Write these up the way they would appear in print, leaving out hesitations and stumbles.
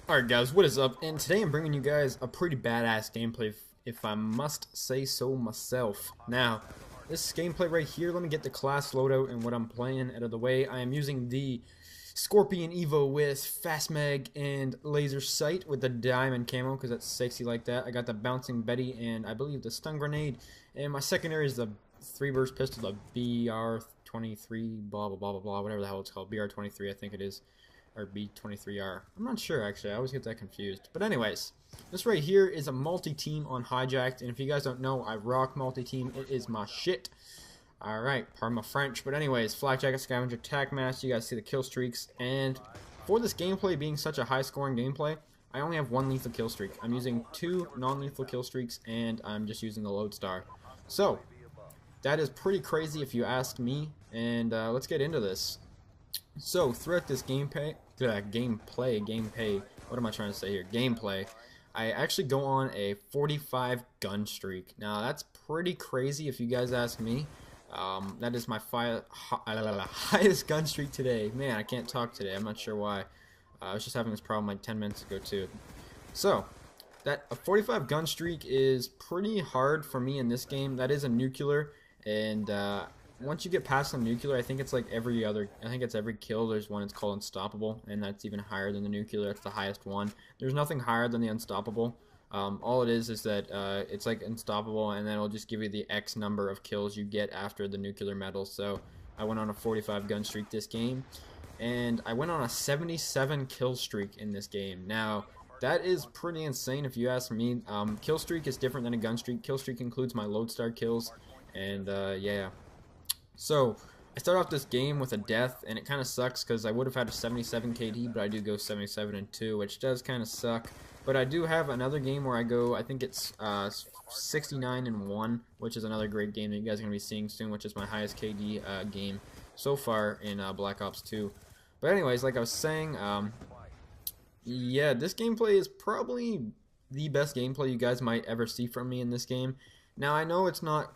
Alright guys, what is up? And today I'm bringing you guys a pretty badass gameplay if I must say so myself. Now, this gameplay right here, let me get the class loadout and what I'm playing out of the way. I am using the Scorpion Evo with Fast Mag and Laser Sight with the diamond camo because that's sexy like that. I got the Bouncing Betty and I believe the Stun Grenade. And my secondary is the 3-burst pistol, the BR-23, blah blah blah blah blah, whatever the hell it's called. BR-23 I think it is. Or B23R. I'm not sure actually, I always get that confused. But anyways, this right here is a multi-team on Hijacked, and if you guys don't know, I rock multi-team, it is my shit. Alright, pardon my French, but anyways, Flak Jacket, Scavenger, Attack Mask, you guys see the kill streaks, and for this gameplay being such a high scoring gameplay, I only have one lethal kill streak. I'm using 2 non-lethal kill streaks, and I'm just using the Lodestar. So, that is pretty crazy if you ask me, and let's get into this. So throughout this gameplay, what am I trying to say here? Gameplay, I actually go on a 45 gun streak. Now that's pretty crazy if you guys ask me. That is my highest gun streak today. Man, I can't talk today. I'm not sure why. I was just having this problem like 10 minutes ago too. So that a 45 gun streak is pretty hard for me in this game. That is a nuclear, and once you get past the nuclear, I think it's like every kill there's one it's called unstoppable, and that's even higher than the nuclear. That's the highest one. There's nothing higher than the unstoppable. All it is that it's like unstoppable, and then it'll just give you the X number of kills you get after the nuclear medal. So I went on a 45 gun streak this game, and I went on a 77 kill streak in this game. Now that is pretty insane if you ask me. Kill streak is different than a gun streak. Kill streak includes my Lodestar kills, and yeah. So, I start off this game with a death, and it kind of sucks because I would have had a 77 KD, but I do go 77 and 2, which does kind of suck. But I do have another game where I go, I think it's 69 and 1, which is another great game that you guys are going to be seeing soon, which is my highest KD game so far in Black Ops 2. But anyways, like I was saying, yeah, this gameplay is probably the best gameplay you guys might ever see from me in this game. Now I know it's not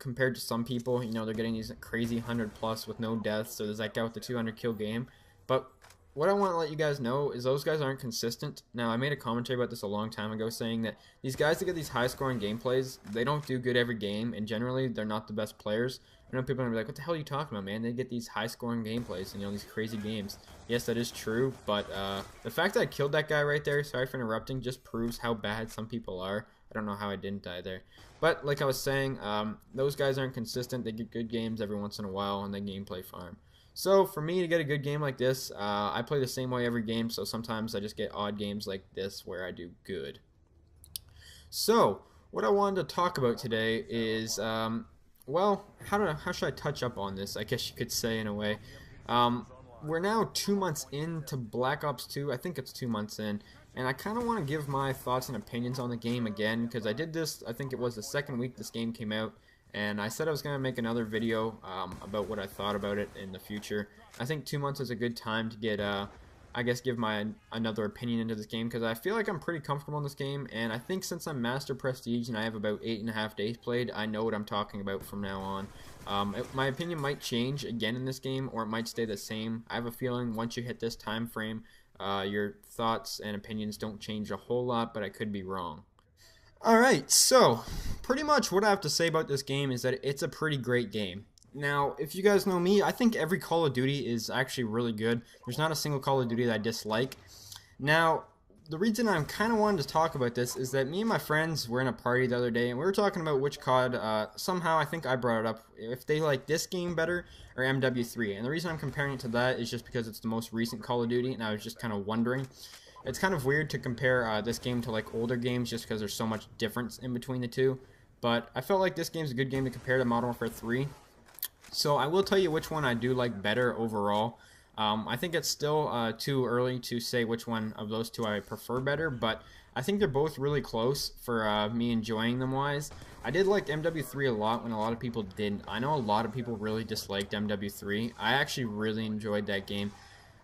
compared to some people, you know, they're getting these crazy 100+ with no deaths, so there's that guy with the 200 kill game, but what I want to let you guys know is those guys aren't consistent. Now I made a commentary about this a long time ago saying that these guys that get these high scoring gameplays, they don't do good every game, and generally they're not the best players. I know people are going to be like, what the hell are you talking about, man? They get these high scoring gameplays and, you know, these crazy games. Yes, that is true, but the fact that I killed that guy right there, sorry for interrupting, just proves how bad some people are. I don't know how I didn't die there. But like I was saying, those guys aren't consistent. They get good games every once in a while, and they gameplay farm. So for me to get a good game like this, I play the same way every game, so sometimes I just get odd games like this where I do good. So what I wanted to talk about today is, well, how should I touch up on this, I guess you could say in a way. We're now 2 months into Black Ops 2, I think it's 2 months in, and I kind of want to give my thoughts and opinions on the game again, because I did this, I think it was the second week this game came out, and I said I was going to make another video about what I thought about it in the future. I think 2 months is a good time to get, I guess, give my another opinion into this game, because I feel like I'm pretty comfortable in this game, and I think since I'm Master Prestige and I have about 8.5 days played, I know what I'm talking about from now on. My opinion might change again in this game, or it might stay the same. I have a feeling once you hit this time frame, your thoughts and opinions don't change a whole lot, but I could be wrong. Alright, so pretty much what I have to say about this game is that it's a pretty great game. Now, if you guys know me, I think every Call of Duty is actually really good. There's not a single Call of Duty that I dislike. Now, the reason I'm kind of wanting to talk about this is that me and my friends were in a party the other day, and we were talking about which COD, somehow I think I brought it up, if they like this game better or MW3. And the reason I'm comparing it to that is just because it's the most recent Call of Duty, and I was just kind of wondering. It's kind of weird to compare this game to like older games just because there's so much difference in between the two. But I felt like this game's a good game to compare to Modern Warfare 3. So I will tell you which one I do like better overall. I think it's still too early to say which one of those two I prefer better, but I think they're both really close for me enjoying them wise. I did like MW3 a lot when a lot of people didn't. I know a lot of people really disliked MW3. I actually really enjoyed that game.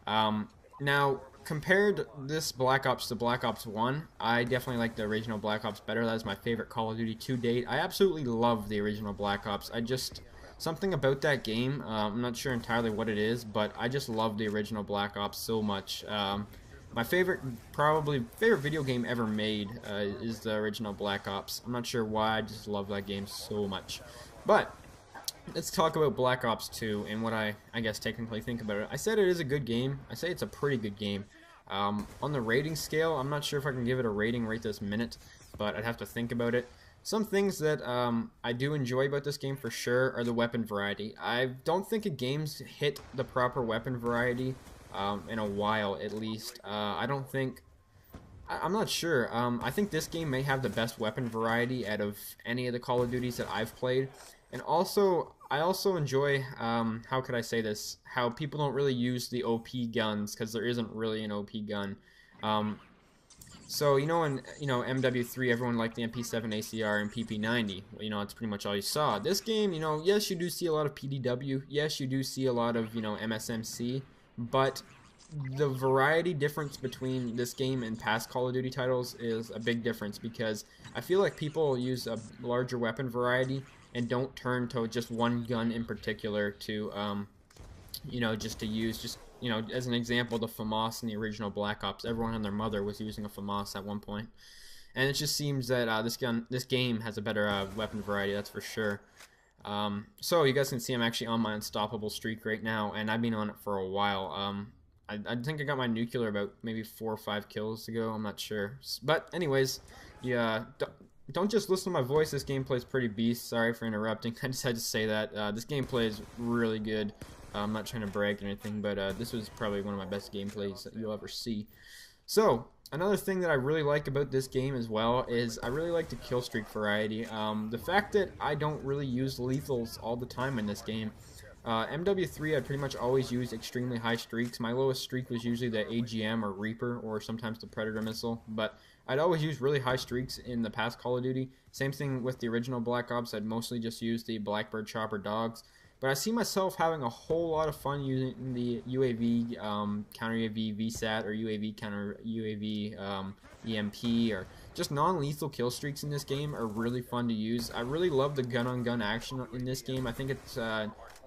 Now, compared this Black Ops to Black Ops 1, I definitely like the original Black Ops better. That is my favorite Call of Duty to date. I absolutely love the original Black Ops. Something about that game, I'm not sure entirely what it is, but I just love the original Black Ops so much. my probably favorite video game ever made is the original Black Ops. I'm not sure why, I just love that game so much. But let's talk about Black Ops 2 and what I guess technically think about it. I said it is a good game. I say it's a pretty good game. On the rating scale, I'm not sure if I can give it a rating right this minute, but I'd have to think about it. Some things that I do enjoy about this game for sure are the weapon variety. I don't think a game's hit the proper weapon variety in a while, at least. I'm not sure. I think this game may have the best weapon variety out of any of the Call of Duties that I've played. And also, I also enjoy, how could I say this, how people don't really use the OP guns, because there isn't really an OP gun. So, in MW3, everyone liked the MP7 ACR and PP90. Well, it's pretty much all you saw. This game, yes, you do see a lot of PDW. Yes, you do see a lot of, MSMC. But the variety difference between this game and past Call of Duty titles is a big difference, because I feel like people use a larger weapon variety and don't turn to just one gun in particular to, just to use, as an example, the FAMAS in the original Black Ops. Everyone and their mother was using a FAMAS at one point. And it just seems that this game has a better weapon variety, that's for sure. So you guys can see I'm actually on my unstoppable streak right now, and I've been on it for a while. I think I got my nuclear about maybe 4 or 5 kills ago, I'm not sure. But anyways, yeah, don't just listen to my voice, this gameplay is pretty beast. Sorry for interrupting, I just had to say that. This gameplay is really good. I'm not trying to brag or anything, but this was probably one of my best gameplays that you'll ever see. So, another thing that I really like about this game as well is I really like the Killstreak variety. The fact that I don't really use lethals all the time in this game. MW3 I pretty much always use extremely high streaks. My lowest streak was usually the AGM or Reaper, or sometimes the Predator missile, but I'd always use really high streaks in the past Call of Duty. Same thing with the original Black Ops, I'd mostly just use the Blackbird Chopper Dogs. But I see myself having a whole lot of fun using the UAV, counter UAV VSAT, or UAV counter UAV EMP, or just non-lethal kill streaks in this game are really fun to use. I really love the gun-on-gun action in this game. I think it's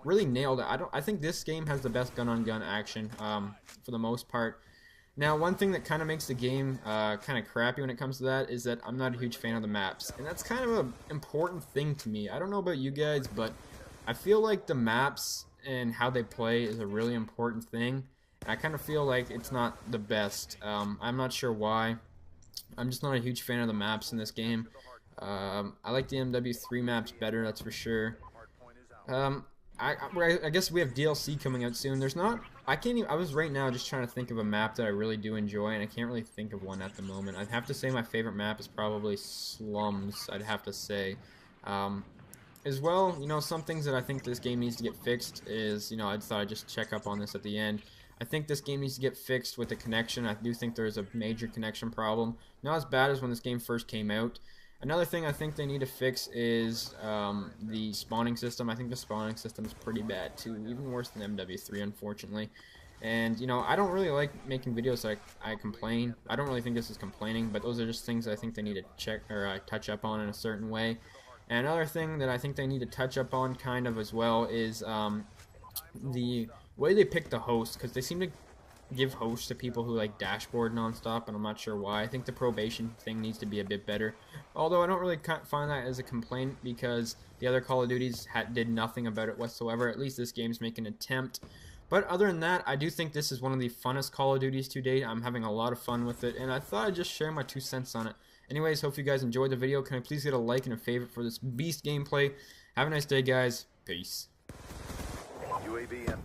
really nailed it. I think this game has the best gun-on-gun action for the most part. Now, one thing that kind of makes the game kind of crappy when it comes to that is that I'm not a huge fan of the maps, and that's kind of an important thing to me. I don't know about you guys, but I feel like the maps and how they play is a really important thing, and I kind of feel like it's not the best. I'm not sure why. I'm just not a huge fan of the maps in this game. I like the MW3 maps better, that's for sure. I guess we have DLC coming out soon. I was right now just trying to think of a map that I really do enjoy, and I can't really think of one at the moment. I'd have to say my favorite map is probably Slums, I'd have to say. As well, some things that I think this game needs to get fixed is, I thought I'd just check up on this at the end. I think this game needs to get fixed with the connection. I do think there's a major connection problem. Not as bad as when this game first came out. Another thing I think they need to fix is the spawning system. I think the spawning system is pretty bad too, even worse than MW3, unfortunately. And, I don't really like making videos so I complain. I don't really think this is complaining, but those are just things I think they need to check or touch up on in a certain way. And another thing that I think they need to touch up on kind of as well is the way they pick the host, because they seem to give hosts to people who like dashboard nonstop, and I'm not sure why. I think the probation thing needs to be a bit better, although I don't really find that as a complaint, because the other Call of Duties did nothing about it whatsoever. At least this game's making an attempt. But other than that, I do think this is one of the funnest Call of Duties to date. I'm having a lot of fun with it, and I thought I'd just share my 2 cents on it. Anyways, hope you guys enjoyed the video. Can I please get a like and a favorite for this beast gameplay? Have a nice day, guys. Peace. UAV inbound.